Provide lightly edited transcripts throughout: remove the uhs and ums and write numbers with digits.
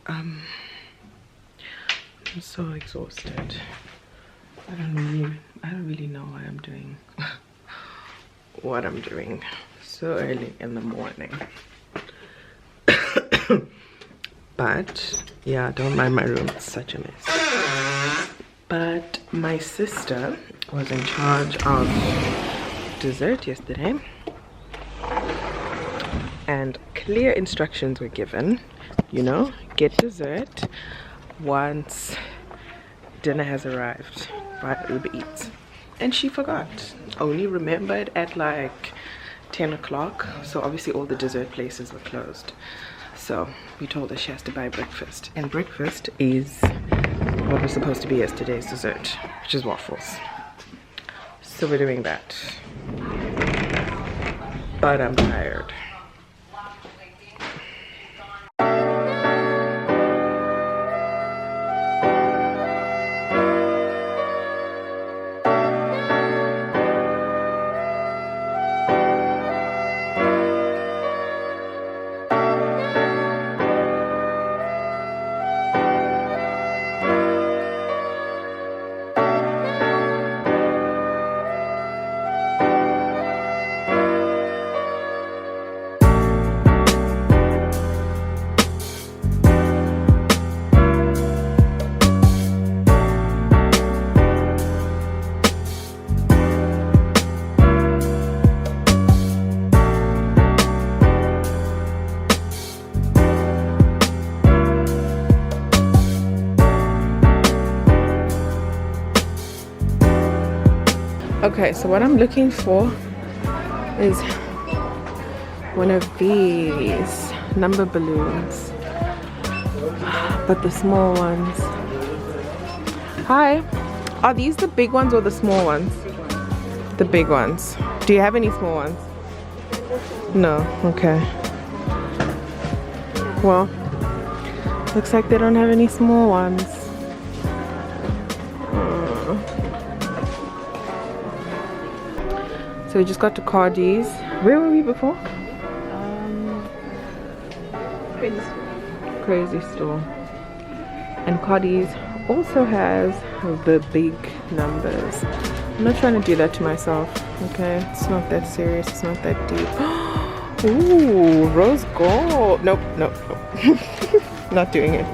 I'm so exhausted. I don't really know why I'm doing what I'm doing so early in the morning. But yeah, don't mind my room, it's such a mess. But my sister was in charge of dessert yesterday, and clear instructions were given, you know, get dessert once dinner has arrived by Uber Eats. And she forgot, only remembered at like 10 o'clock, so obviously all the dessert places were closed. So we told her she has to buy breakfast, and breakfast is what was supposed to be yesterday's dessert, which is waffles. So we're doing that, but I'm tired. Okay, so what I'm looking for is one of these number balloons, but the small ones. Hi, are these the big ones or the small ones? The big ones. Do you have any small ones? No, okay. Well, looks like they don't have any small ones. So we just got to Cardi's. Where were we before? Crazy store. And Cardi's also has the big numbers. I'm not trying to do that to myself, okay? It's not that serious, it's not that deep. Ooh, rose gold. Nope, nope, nope. Not doing it.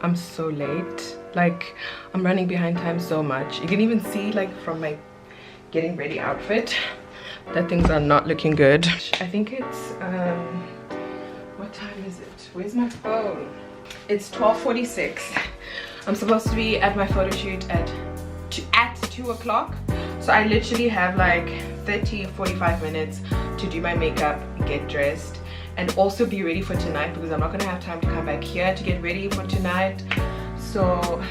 I'm so late, like I'm running behind time so much. You can even see like from my getting ready outfit that things are not looking good. I think it's what time is it? Where's my phone? It's 12:46. I'm supposed to be at my photo shoot at 2 o'clock, so I literally have like 30-45 minutes to do my makeup, get dressed, and also be ready for tonight, because I'm not gonna have time to come back here to get ready for tonight. So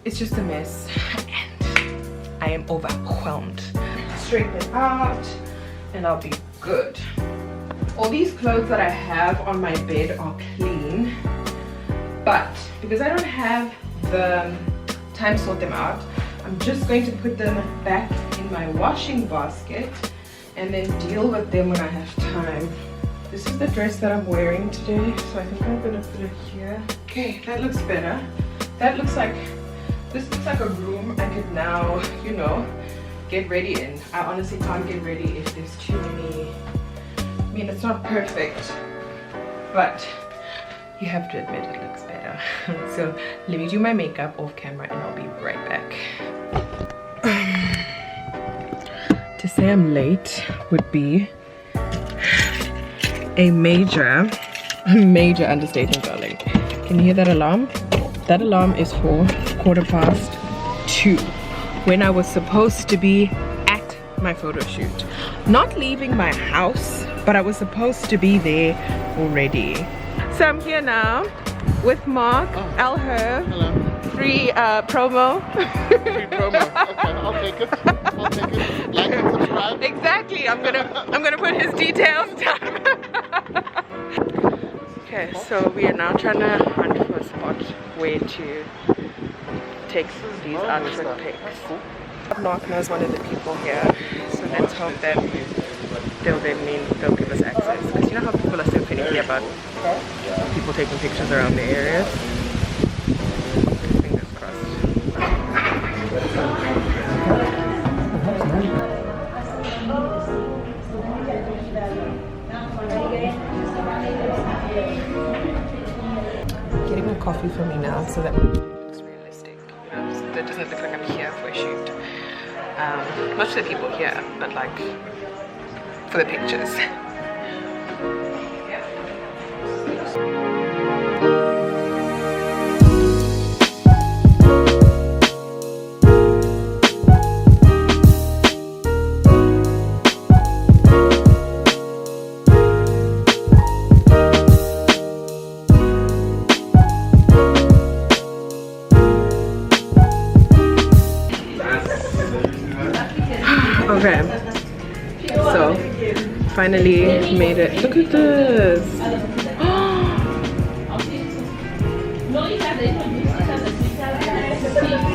it's just a mess and I am overwhelmed. Straighten it out and I'll be good. All these clothes that I have on my bed are clean, but because I don't have the time to sort them out, I'm just going to put them back in my washing basket and then deal with them when I have time. This is the dress that I'm wearing today, so I think I'm gonna put it here. Okay, that looks better. That looks like, this looks like a room I could now, you know, get ready in. I honestly can't get ready if there's too many. I mean, it's not perfect, but you have to admit it looks better. So let me do my makeup off camera and I'll be right back. To say I'm late would be a major understatement, darling. Can you hear that alarm? That alarm is for 2:15 when I was supposed to be at my photo shoot. Not leaving my house, but I was supposed to be there already. So I'm here now with Mark, Al Herb. Hello. Free promo. Free promo. Okay, I'll take it. I'll take it. Like and subscribe. Exactly. I'm gonna put his details down. Okay, so we are now trying to hunt for a spot where to take these outfit pics. Knock knows one of the people here, so let's hope that they'll give us access. Because you know how people are so finicky about people taking pictures around the areas. Fingers crossed. Getting a coffee for me now so that it's realistic. You know, so that doesn't look like I'm here for a shoot. Not for the people here, but like for the pictures. Okay, so finally made it. Look at this.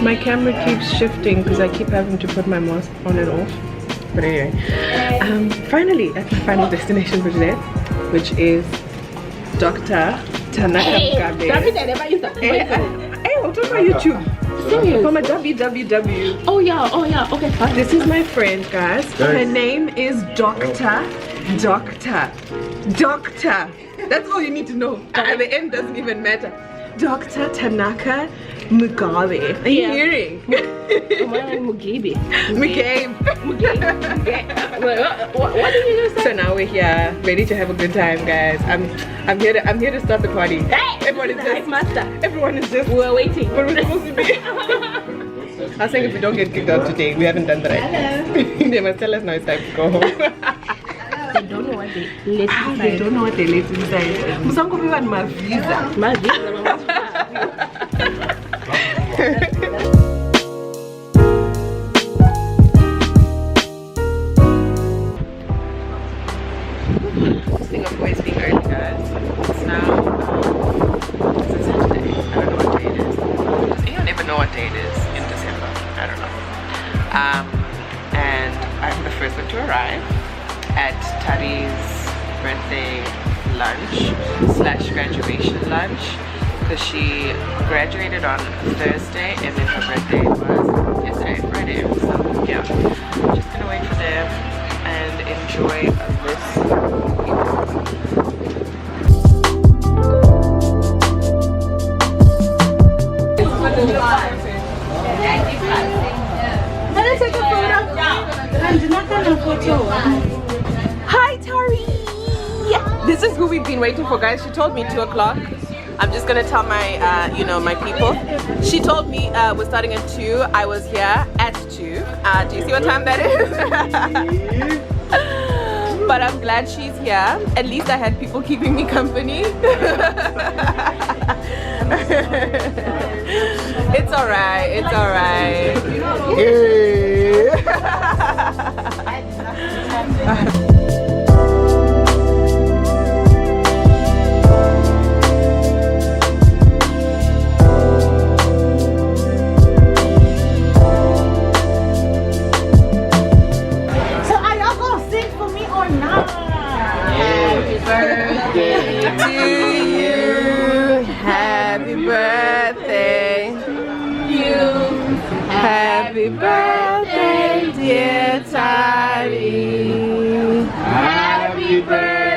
My camera keeps shifting because I keep having to put my mask on and off. But anyway, finally at my final destination for today, which is Dr. Tanaka Mugabe. Hey, I'll talk about YouTube. For my www. Oh yeah, okay. This is my friend, guys. Her name is Doctor. That's all you need to know. And the end doesn't even matter. Dr. Tanaka Mugabe. Are you hearing? Mugabe. Mugabe. What did you just say? So now we're here, ready to have a good time, guys. I'm here to start the party. Hey, Everyone is just we're waiting. What we're supposed to be. I was saying if we don't get kicked out today, we haven't done the right thing. They must tell us now it's time to go home. They don't know what they let inside. They don't know what they let inside. Musango viva my visa. My visa. Singapore is being early, guys. It's now it's a Saturday. I don't know what day it is. You don't even know what day it is in December. I don't know. And I'm the first one to arrive at Tari's birthday lunch / graduation lunch, because she graduated on Thursday and then her birthday was yesterday, Friday. So yeah, just gonna wait for them and enjoy this. Hi Tari! This is who we've been waiting for, guys. She told me 2 o'clock. I'm just gonna tell my my people. She told me we're starting at 2. I was here at 2. Do you see what time that is? But I'm glad she's here. At least I had people keeping me company. It's alright, it's alright. So are y'all gonna sing for me or not? Happy birthday to you. Happy birthday. Happy birthday, dear Tari. Happy birthday.